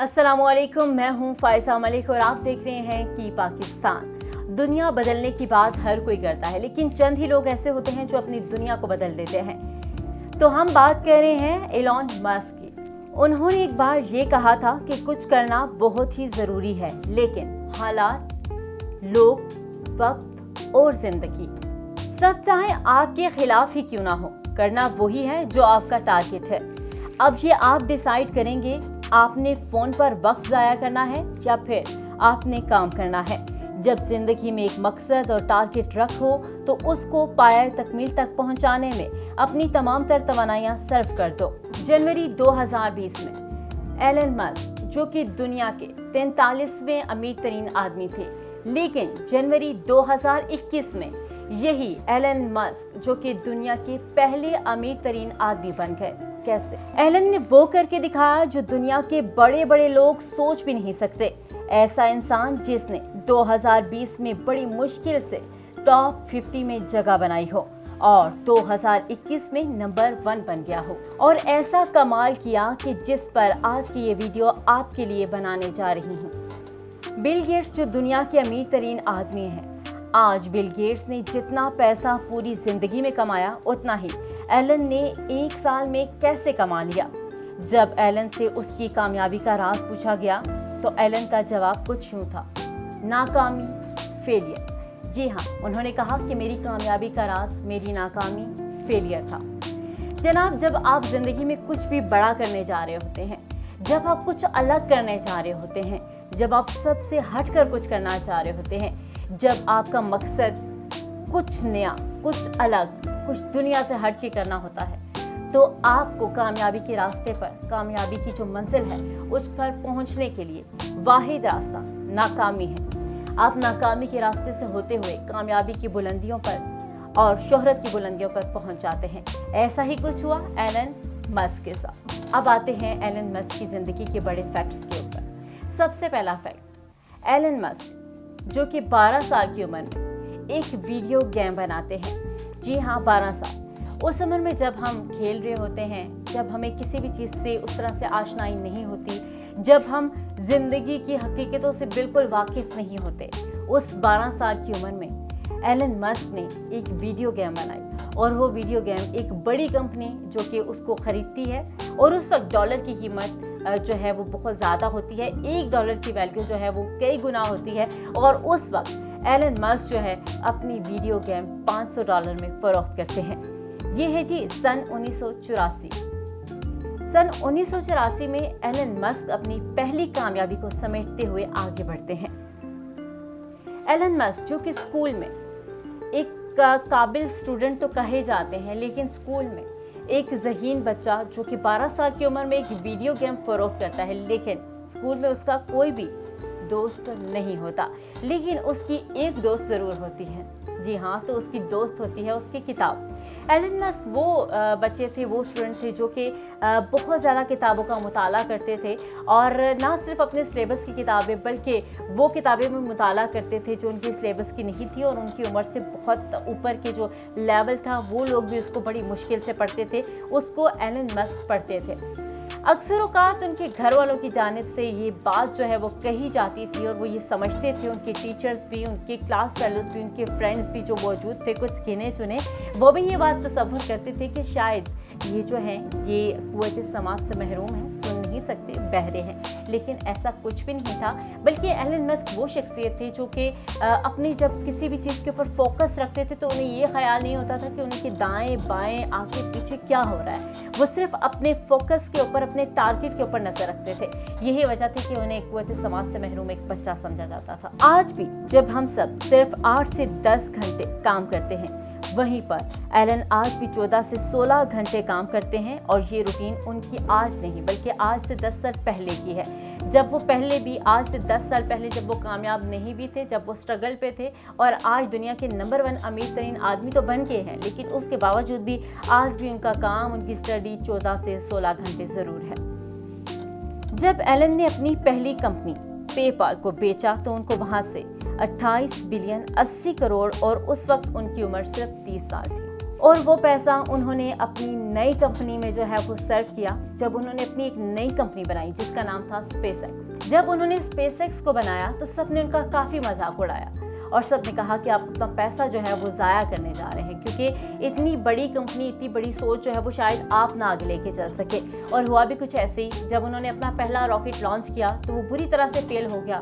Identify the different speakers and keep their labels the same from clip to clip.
Speaker 1: अस्सलामुअलैकुम, मैं हूं फायजा मलिक और आप देख रहे हैं की पाकिस्तान। दुनिया बदलने की बात हर कोई करता है, लेकिन चंद ही लोग ऐसे होते हैं जो अपनी दुनिया को बदल देते हैं। तो हम बात कर रहे हैं एलन मस्क की। उन्होंने एक बार ये कहा था कि कुछ करना बहुत ही ज़रूरी है, लेकिन हालात, लोग, वक्त और जिंदगी सब चाहे आपके खिलाफ ही क्यों ना हो, करना वही है जो आपका टारगेट है। अब ये आप डिसाइड करेंगे आपने फोन पर वक्त जाया करना है या फिर आपने काम करना है। जब जिंदगी में एक मकसद और टारगेट रखो तो उसको पाए तकमील तक पहुंचाने में अपनी तमाम तर तवानाइयां सर्व कर दो। जनवरी 2020 में एलन मस्क, जो कि दुनिया के 43वें अमीर तरीन आदमी थे, लेकिन जनवरी 2021 में यही एलन मस्क, जो कि दुनिया के पहले अमीर तरीन आदमी बन गए। कैसे? एलन ने वो करके दिखाया जो दुनिया के बड़े बड़े लोग सोच भी नहीं सकते। ऐसा इंसान जिसने 2020 में बड़ी मुश्किल से टॉप 50 में जगह बनाई हो और 2021 में नंबर 1 बन गया हो, और ऐसा कमाल किया कि जिस पर आज की ये वीडियो आपके लिए बनाने जा रही हूँ। बिल गेट्स, जो दुनिया के अमीर तरीन आदमी हैं, आज बिल गेट्स ने जितना पैसा पूरी जिंदगी में कमाया उतना ही एलन ने एक साल में कैसे कमा लिया। जब एलन से उसकी कामयाबी का राज पूछा गया तो एलन का जवाब कुछ यूं था, नाकामी, फेलियर। जी हाँ, उन्होंने कहा कि मेरी कामयाबी का राज मेरी नाकामी, फेलियर था। जनाब, जब आप जिंदगी में कुछ भी बड़ा करने जा रहे होते हैं, जब आप कुछ अलग करने जा रहे होते हैं, जब आप सबसे हटकर कुछ करना चाह रहे होते हैं, जब आपका मकसद कुछ नया, कुछ अलग, कुछ दुनिया से हट के करना होता है, तो आपको कामयाबी के रास्ते पर, कामयाबी की जो मंजिल है उस पर पहुंचने के लिए वाहिद रास्ता नाकामी है। आप नाकामी के रास्ते से होते हुए कामयाबी की बुलंदियों पर और शोहरत की बुलंदियों पर पहुंच जाते हैं। ऐसा ही कुछ हुआ एलन मस्क के साथ। अब आते हैं एलन मस्क की जिंदगी के बड़े फैक्ट्स के ऊपर। सबसे पहला फैक्ट, एलन मस्क, जो कि 12 साल की उम्र में एक वीडियो गेम बनाते हैं। जी हाँ, 12 साल। उस उम्र में जब हम खेल रहे होते हैं, जब हमें किसी भी चीज़ से उस तरह से आशनाई नहीं होती, जब हम जिंदगी की हकीकतों से बिल्कुल वाकिफ नहीं होते, उस 12 साल की उम्र में एलन मस्क ने एक वीडियो गेम बनाई, और वो वीडियो गेम एक बड़ी कंपनी जो कि उसको खरीदती है, और उस वक्त डॉलर की कीमत जो है वो बहुत ज़्यादा होती है। $1 की वैल्यू जो है वो कई गुना होती है, और उस वक्त एलन मस्क जो है अपनी वीडियो गेम $500 में फरोख्त करते हैं। ये है जी सन 1984। सन 1984 में एलन मस्क अपनी पहली कामयाबी को समेटते हुए आगे बढ़ते हैं। एलन मस्क, जो कि स्कूल में एक काबिल स्टूडेंट तो कहे जाते हैं, लेकिन स्कूल में एक ज़हीन बच्चा जो कि 12 साल की उम्र में एक वीडियो गेम फरोख्त करता है, लेकिन स्कूल में उसका कोई भी दोस्त नहीं होता, लेकिन उसकी एक दोस्त ज़रूर होती है। जी हाँ, तो उसकी दोस्त होती है उसकी किताब। एलन मस्क वो बच्चे थे, वो स्टूडेंट थे जो कि बहुत ज़्यादा किताबों का मुताला करते थे, और ना सिर्फ अपने सिलेबस की किताबें बल्कि वो किताबें में मुताला करते थे जो उनकी सिलेबस की नहीं थी, और उनकी उम्र से बहुत ऊपर के जो लेवल था वो लोग भी उसको बड़ी मुश्किल से पढ़ते थे, उसको एलन मस्क पढ़ते थे। अक्सर औकात उनके घर वालों की जानिब से ये बात जो है वो कही जाती थी, और वो ये समझते थे, उनके टीचर्स भी, उनके क्लास फेलोज भी, उनके फ्रेंड्स भी जो मौजूद थे, कुछ गिने चुने, वो भी ये बात तसव्वुर करते थे कि शायद ये जो हैं ये कुव्वत समात से महरूम हैं, सुन नहीं सकते, बहरे हैं। लेकिन ऐसा कुछ भी नहीं था, बल्कि एलन मस्क वो शख्सियत थे जो कि अपनी जब किसी भी चीज़ के ऊपर फोकस रखते थे तो उन्हें ये ख्याल नहीं होता था कि उनके दाएँ बाएँ आगे पीछे क्या हो रहा है। वो सिर्फ अपने फोकस के ऊपर, अपने टारगेट के ऊपर नजर रखते थे। यही वजह थी कि उन्हें कुव्वत समात से महरूम एक बच्चा समझा जाता था। आज भी जब हम सब सिर्फ 8 से 10 घंटे काम करते हैं, वहीं पर एलन आज भी 14 से 16 घंटे काम करते हैं, और ये रूटीन उनकी आज नहीं बल्कि आज से 10 साल पहले की है। जब वो पहले भी, आज से 10 साल पहले जब वो कामयाब नहीं भी थे, जब वो स्ट्रगल पे थे, और आज दुनिया के नंबर 1 अमीर तरीन आदमी तो बन गए हैं, लेकिन उसके बावजूद भी आज भी उनका काम, उनकी स्टडी 14 से 16 घंटे ज़रूर है। जब एलन ने अपनी पहली कंपनी पेपाल को बेचा तो उनको वहां से 28 बिलियन 80 करोड़, और उस वक्त उनकी उम्र सिर्फ 30 साल थी। और वो पैसा उन्होंने अपनी नई कंपनी में जो है वो सर्व किया, जब उन्होंने अपनी एक नई कंपनी बनाई जिसका नाम था स्पेसएक्स। जब उन्होंने स्पेसएक्स को बनाया तो सबने उनका काफ़ी मजाक उड़ाया और सबने कहा कि आप अपना पैसा जो है वो ज़ाया करने जा रहे हैं, क्योंकि इतनी बड़ी कंपनी, इतनी बड़ी सोच जो है वो शायद आप ना आगे लेके चल सके। और हुआ भी कुछ ऐसे ही। जब उन्होंने अपना पहला रॉकेट लॉन्च किया तो वो बुरी तरह से फेल हो गया।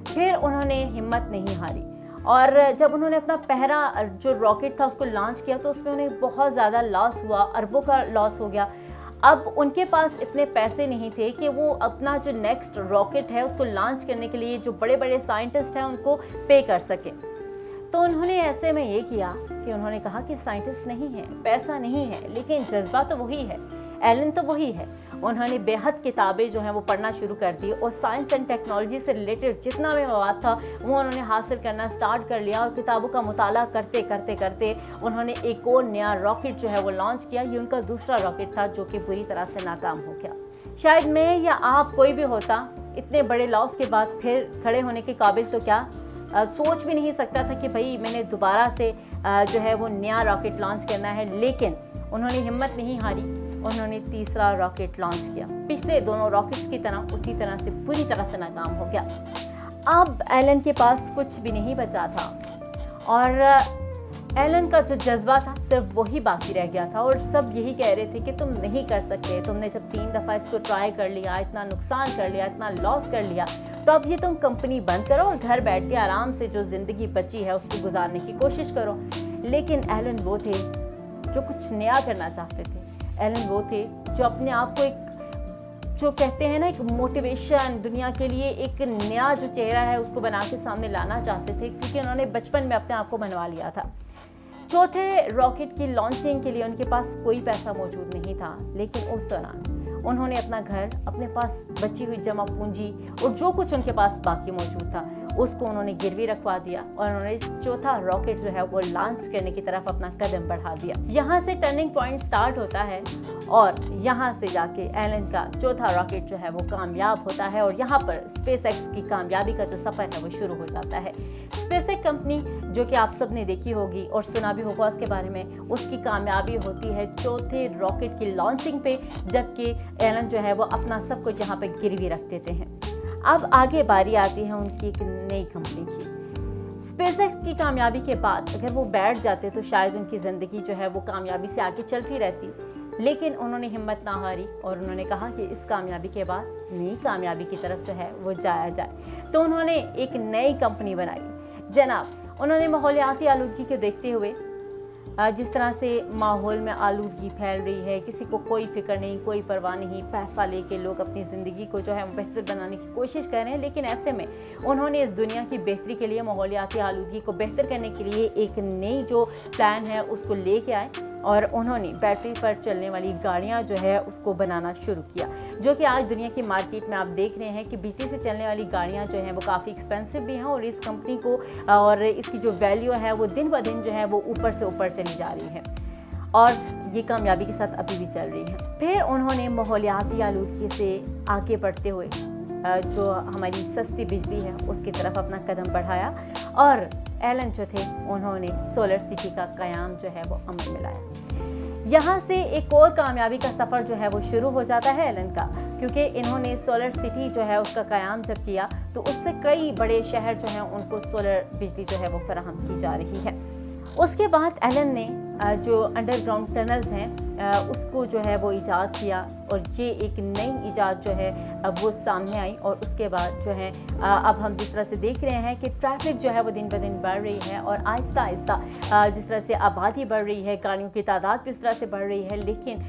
Speaker 1: फिर उन्होंने हिम्मत नहीं हारी और जब उन्होंने अपना पहला जो रॉकेट था उसको लॉन्च किया तो उसमें उन्हें बहुत ज़्यादा लॉस हुआ, अरबों का लॉस हो गया। अब उनके पास इतने पैसे नहीं थे कि वो अपना जो नेक्स्ट रॉकेट है उसको लॉन्च करने के लिए जो बड़े बड़े साइंटिस्ट हैं उनको पे कर सके। तो उन्होंने ऐसे में ये किया कि उन्होंने कहा कि साइंटिस्ट नहीं है, पैसा नहीं है, लेकिन जज्बा तो वही है, एलन तो वही है। उन्होंने बेहद किताबें जो हैं वो पढ़ना शुरू कर दी और साइंस एंड टेक्नोलॉजी से रिलेटेड जितना भी मवाद था वो उन्होंने हासिल करना स्टार्ट कर लिया और किताबों का मुताला करते करते करते उन्होंने एक और नया रॉकेट जो है वो लॉन्च किया। ये उनका दूसरा रॉकेट था जो कि बुरी तरह से नाकाम हो गया। शायद मैं या आप कोई भी होता इतने बड़े लॉस के बाद फिर खड़े होने के काबिल तो क्या सोच भी नहीं सकता था कि भाई मैंने दोबारा से जो है वो नया रॉकेट लॉन्च करना है। लेकिन उन्होंने हिम्मत नहीं हारी, उन्होंने तीसरा रॉकेट लॉन्च किया। पिछले दोनों रॉकेट्स की तरह उसी तरह से बुरी तरह से नाकाम हो गया। अब एलन के पास कुछ भी नहीं बचा था और एलन का जो जज्बा था सिर्फ वही बाकी रह गया था और सब यही कह रहे थे कि तुम नहीं कर सकते, तुमने जब 3 दफ़ा इसको ट्राई कर लिया, इतना नुकसान कर लिया, इतना लॉस कर लिया, तो अब ये तुम कंपनी बंद करो और घर बैठ के आराम से जो ज़िंदगी बची है उसको गुजारने की कोशिश करो। लेकिन एलन वो थे जो कुछ नया करना चाहते थे। एलन वो थे जो अपने आप को एक, जो कहते हैं ना, एक मोटिवेशन, दुनिया के लिए एक नया जो चेहरा है उसको बना के सामने लाना चाहते थे, क्योंकि उन्होंने बचपन में अपने आप को बनवा लिया था। चौथे रॉकेट की लॉन्चिंग के लिए उनके पास कोई पैसा मौजूद नहीं था, लेकिन उस दौरान उन्होंने अपना घर, अपने पास बची हुई जमा पूंजी और जो कुछ उनके पास बाकी मौजूद था उसको उन्होंने गिरवी रखवा दिया और उन्होंने चौथा रॉकेट जो है वो लॉन्च करने की तरफ अपना कदम बढ़ा दिया। यहाँ से टर्निंग पॉइंट स्टार्ट होता है और यहाँ से जाके एलन का चौथा रॉकेट जो है वो कामयाब होता है और यहाँ पर स्पेसएक्स की कामयाबी का जो सफ़र है वो शुरू हो जाता है। स्पेसएक्स कंपनी जो कि आप सब ने देखी होगी और सुना भी होगा उसके बारे में, उसकी कामयाबी होती है चौथे रॉकेट की लॉन्चिंग पे, जबकि एलन जो है वो अपना सब कुछ यहाँ पे गिरवी रख देते हैं। अब आगे बारी आती है उनकी एक नई कंपनी की। स्पेसएक्स की कामयाबी के बाद अगर वो बैठ जाते तो शायद उनकी ज़िंदगी जो है वो कामयाबी से आगे चलती रहती, लेकिन उन्होंने हिम्मत ना हारी और उन्होंने कहा कि इस कामयाबी के बाद नई कामयाबी की तरफ जो है वो जाया जाए। तो उन्होंने एक नई कंपनी बनाई। जनाब, उन्होंने माहौलियाती आलूदगी को देखते हुए, जिस तरह से माहौल में आलूदगी फैल रही है, किसी को कोई फिक्र नहीं, कोई परवाह नहीं, पैसा लेके लोग अपनी ज़िंदगी को जो है बेहतर बनाने की कोशिश कर रहे हैं, लेकिन ऐसे में उन्होंने इस दुनिया की बेहतरी के लिए, माहौलियाती आलूदगी को बेहतर करने के लिए एक नई जो प्लान है उसको लेके आए और उन्होंने बैटरी पर चलने वाली गाड़ियाँ जो है उसको बनाना शुरू किया, जो कि आज दुनिया की मार्केट में आप देख रहे हैं कि बिजली से चलने वाली गाड़ियाँ जो हैं वो काफ़ी एक्सपेंसिव भी हैं और इस कंपनी को और इसकी जो वैल्यू है वो दिन ब दिन जो है वो ऊपर से ऊपर चली जा रही है और ये कामयाबी के साथ अभी भी चल रही है। फिर उन्होंने माहौलियाती आलूदगी से आगे बढ़ते हुए जो हमारी सस्ती बिजली है उसकी तरफ अपना कदम बढ़ाया और एलन जो थे उन्होंने सोलर सिटी का क़याम जो है वो अमल में लाया। यहाँ से एक और कामयाबी का सफ़र जो है वो शुरू हो जाता है एलन का, क्योंकि इन्होंने सोलर सिटी जो है उसका क़याम जब किया तो उससे कई बड़े शहर जो हैं उनको सोलर बिजली जो है वो फराहम की जा रही है। उसके बाद एलन ने जो अंडरग्राउंड टनल्स हैं उसको जो है वो ईजाद किया और ये एक नई ईजाद जो है अब वो सामने आई और उसके बाद जो है अब हम जिस तरह से देख रहे हैं कि ट्रैफिक जो है वो दिन ब दिन बढ़ रही है और आहिस्ता आहिस्ता जिस तरह से आबादी बढ़ रही है, गाड़ियों की तादाद भी उस तरह से बढ़ रही है, लेकिन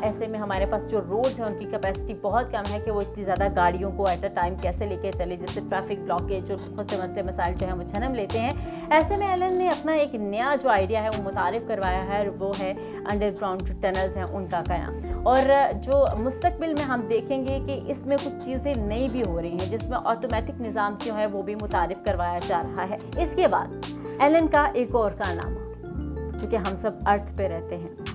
Speaker 1: ऐसे में हमारे पास जो रोड्स हैं उनकी कैपेसिटी बहुत कम है कि वो इतनी ज़्यादा गाड़ियों को एट अ टाइम कैसे लेके चले, जिससे ट्रैफिक ब्लॉकेज जो बहुत से मसले मसाइल जो हैं वो जन्म लेते हैं। ऐसे में एलन ने अपना एक नया जो आइडिया है वो मुतारिफ करवाया है, वो है अंडरग्राउंड जो टनल्स हैं उनका क़याम। और जो मुस्तकबिल में हम देखेंगे कि इसमें कुछ चीज़ें नई भी हो रही हैं, जिसमें ऑटोमेटिक निज़ाम जो है वो भी मुतारिफ करवाया जा रहा है। इसके बाद एलन का एक और कारनामा, चूँकि हम सब अर्थ पे रहते हैं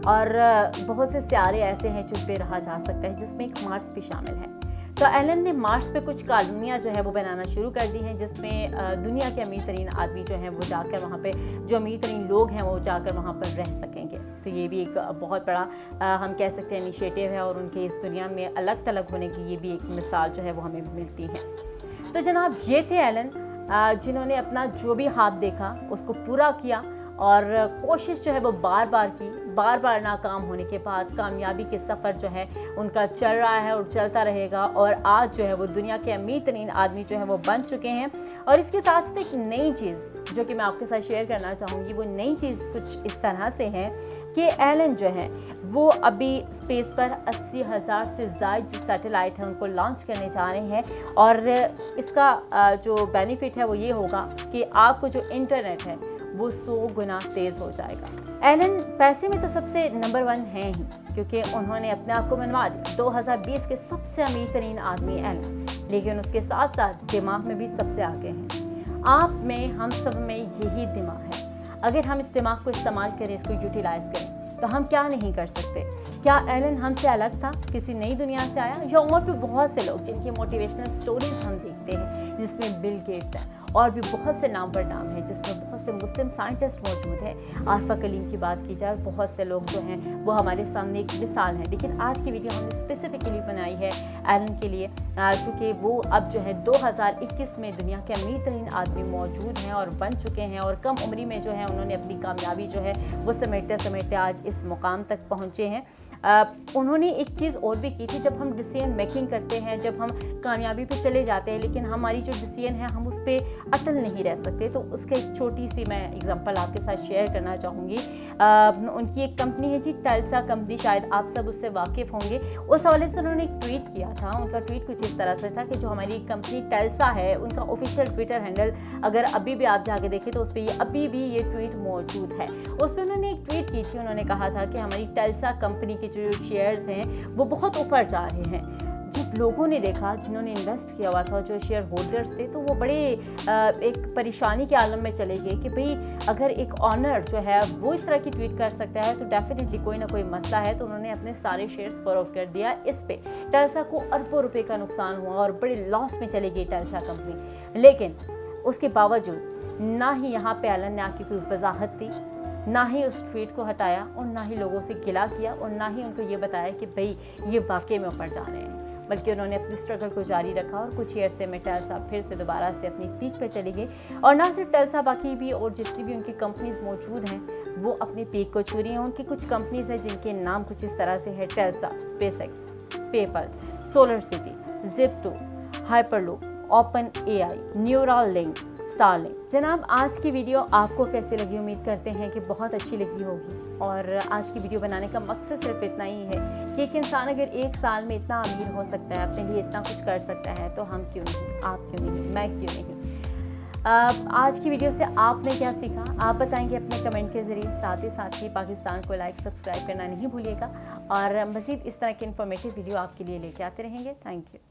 Speaker 1: और बहुत से सियारे ऐसे हैं जिन पे रहा जा सकता है, जिसमें एक मार्स भी शामिल है। तो एलन ने मार्स पे कुछ कॉलोनियाँ जो है वो बनाना शुरू कर दी हैं, जिसमें दुनिया के अमीर तरीन आदमी जो हैं वो जाकर वहाँ पे, जो अमीर तरीन लोग हैं वो जाकर वहाँ पर रह सकेंगे। तो ये भी एक बहुत बड़ा हम कह सकते हैं इनिशिएटिव है, और उनके इस दुनिया में अलग थलग होने की ये भी एक मिसाल जो है वो हमें मिलती है। तो जनाब ये थे एलन, जिन्होंने अपना जो भी ख्वाब देखा उसको पूरा किया, और कोशिश जो है वो बार बार नाकाम होने के बाद कामयाबी के सफ़र जो है उनका चल रहा है और चलता रहेगा। और आज जो है वो दुनिया के अमीर तरीन आदमी जो है वो बन चुके हैं। और इसके साथ साथ एक नई चीज़ जो कि मैं आपके साथ शेयर करना चाहूँगी, वो नई चीज़ कुछ इस तरह से है कि एलन जो है वो अभी स्पेस पर 80,000 से ज़ायद जो सैटेलाइट है उनको लॉन्च करने जा रहे हैं। और इसका जो बेनिफिट है वो ये होगा कि आपको जो इंटरनेट है वो 100 गुना तेज़ हो जाएगा। एलन पैसे में तो सबसे नंबर 1 हैं ही, क्योंकि उन्होंने अपने आप को बनवा दिया 2020 के सबसे अमीर तरीन आदमी एलन, लेकिन उसके साथ साथ दिमाग में भी सबसे आगे हैं। आप में, हम सब में यही दिमाग है। अगर हम इस दिमाग को इस्तेमाल करें, इसको यूटिलाइज करें, तो हम क्या नहीं कर सकते। क्या एलन हमसे अलग था, किसी नई दुनिया से आया? या और भी बहुत से लोग जिनकी मोटिवेशनल स्टोरीज हम देखते हैं, जिसमें बिल गेट्स हैं और भी बहुत से नामवर नाम हैं, जिसमें बहुत से मुस्लिम साइंटिस्ट मौजूद हैं। आरफा कलीम की बात की जाए, बहुत से लोग जो हैं वो हमारे सामने एक मिसाल हैं। लेकिन आज की वीडियो हमने स्पेसिफिकली बनाई है एलन के लिए, चूँकि वो अब जो है 2021 में दुनिया के अमीर तरीन आदमी मौजूद हैं और बन चुके हैं, और कम उम्री में जो है उन्होंने अपनी कामयाबी जो है वो समेटते समेटते आज इस मुकाम तक पहुँचे हैं। उन्होंने एक चीज़ और भी की थी, जब हम डिसीजन मेकिंग करते हैं, जब हम कामयाबी पे चले जाते हैं, लेकिन हमारी जो डिसीजन है हम उस पर अटल नहीं रह सकते। तो उसका एक छोटी सी मैं एग्जांपल आपके साथ शेयर करना चाहूँगी। उनकी एक कंपनी है जी, टेल्सा कंपनी, शायद आप सब उससे वाकिफ़ होंगे। उस हवाले से उन्होंने एक ट्वीट किया था। उनका ट्वीट कुछ इस तरह से था कि जो हमारी कंपनी टेल्सा है, उनका ऑफिशियल ट्विटर हैंडल अगर अभी भी आप जाके देखें तो उस पर ये अभी भी ये ट्वीट मौजूद है। उस पर उन्होंने एक ट्वीट की थी, उन्होंने कहा था कि हमारी टेल्सा कंपनी के जो शेयर्स हैं वो बहुत ऊपर जा रहे हैं। जब लोगों ने देखा, जिन्होंने इन्वेस्ट किया हुआ था, जो शेयर होल्डर्स थे, तो वो बड़े एक परेशानी के आलम में चले गए कि भाई अगर एक ऑनर जो है वो इस तरह की ट्वीट कर सकता है तो डेफिनेटली कोई ना कोई मसला है। तो उन्होंने अपने सारे शेयर्स फरोख्त कर दिया। इस पे टेल्सा को अरबों रुपए का नुकसान हुआ और बड़े लॉस में चली गई टेल्सा कंपनी। लेकिन उसके बावजूद ना ही यहाँ पे एलन ने आके कोई वजाहत दी, ना ही उस ट्वीट को हटाया, और ना ही लोगों से गिला किया, और ना ही उनको ये बताया कि भाई ये वाकई में ऊपर जा रहे हैं। बल्कि उन्होंने अपनी स्ट्रगल को जारी रखा, और कुछ ईयर से में टेल्सा फिर से दोबारा से अपनी पीक पे चली गई। और ना सिर्फ टेल्सा, बाकी भी और जितनी भी उनकी कंपनीज मौजूद हैं वो अपनी पीक को छू रही हैं। उनकी कुछ कंपनीज हैं जिनके नाम कुछ इस तरह से है: टेल्सा, SpaceX, PayPal, SolarCity, Zip2, Hyperloop, OpenAI, Neuralink, Starlink. जनाब आज की वीडियो आपको कैसी लगी? उम्मीद करते हैं कि बहुत अच्छी लगी होगी। और आज की वीडियो बनाने का मकसद सिर्फ इतना ही है कि एक इंसान अगर 1 साल में इतना अमीर हो सकता है, अपने लिए इतना कुछ कर सकता है, तो हम क्यों नहीं, आप क्यों नहीं, मैं क्यों नहीं। आज की वीडियो से आपने क्या सीखा आप बताएंगे अपने कमेंट के ज़रिए। साथ ही पाकिस्तान को लाइक सब्सक्राइब करना नहीं भूलिएगा, और मज़ीद इस तरह की इन्फॉर्मेटिव वीडियो आपके लिए लेके आते रहेंगे। Thank you.